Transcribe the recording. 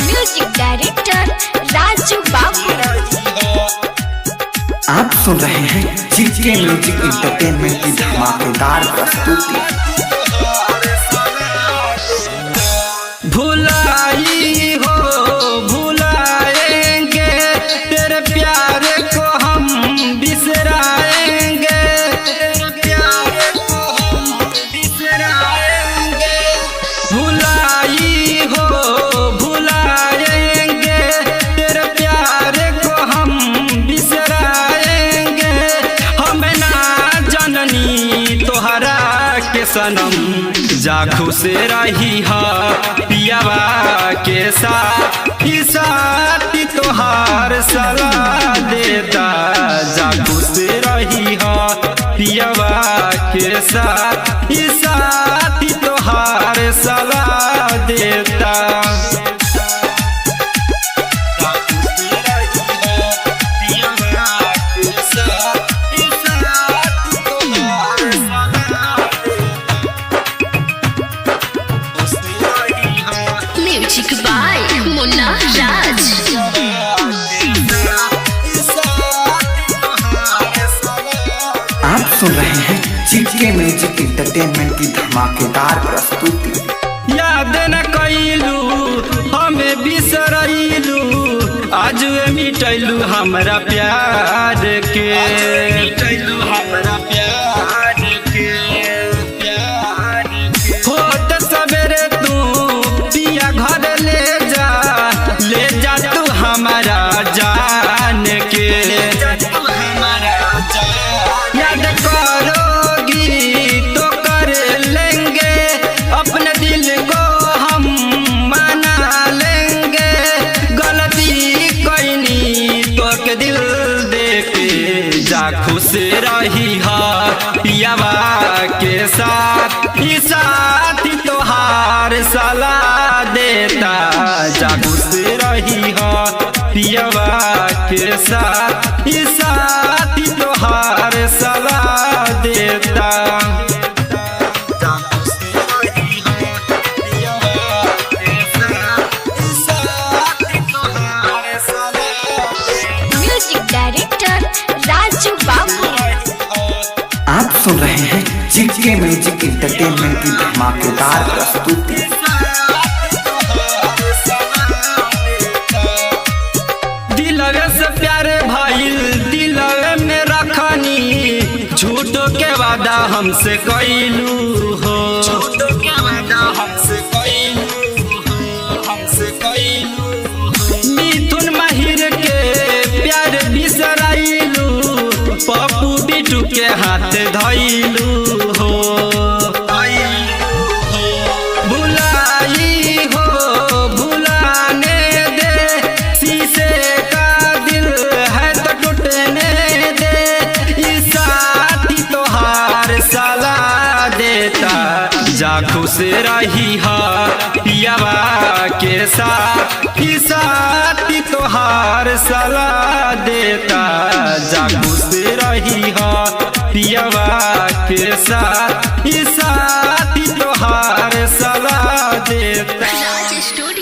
Music director Raju बाबू। आप सुन रहे हैं जीके म्यूजिक एंटरटेनमेंट की धमाकेदार प्रस्तुति। भुलाई हो भुलाएंगे तेरे प्यार को हम बिसराएंगे, तेरे प्यार को हम बिसराएंगे। भुलाई हो भुलाएंगे तेरे प्यार को हम बिसराएंगे। हम ना जननी तोहरा के सनम जा खुश रही हा पियावा के साथ ही साथी तोहार सलाह देता। जा खुश रही हा पियावा के साथ ही साथी तोहार सलाह देता। म्यूजिक बाय मुन्ना राज। आप सुन रहे हैं जीके म्यूजिक एंटरटेनमेंट की धमाकेदार प्रस्तुति। याद न कैलू हमें बिसरैलू, आज मिटैलू हमरा प्यार के, हमरा प्यार के। होत सवेरे तू पिया घर ले जा तू हमारा जान के। याद करोगी तो कर लेंगे अपने दिल को हम मना लेंगे। गलती कैनी तो के दिल देके जा खुश रही हा पियावा के साथ ही साथी तोहार सलाह देता। जा खुश रही हा पियावा के साथ ही साथी तोहार सलाह देता। म्यूजिक डायरेक्टर राजू बाबू। आप सुन रहे हैं जीके म्यूजिक एंटरटेनमेंट की धमाकेदार प्रस्तुति। दिलवे से प्यारे भाई दिलवे में रखनी, झूठो के वादा हमसे कैलू हो, झूठो के वादा हमसे कैलू। मिथुन माहिर के प्यार बिसराइलू, पप्पू बिटू के हाथ धइलू हो। भुलाई हो भुलाने दे, शीशे का दिल है तो टूटने दे। इस साथी तोहार सलाह देता। जा खुश रही हा पियावा के साथ ही साथी तोहार सलाह देता। जा खुश रही हा पियावा के साथ ही साथी तोहार सलाह देता। राज स्टूडियो।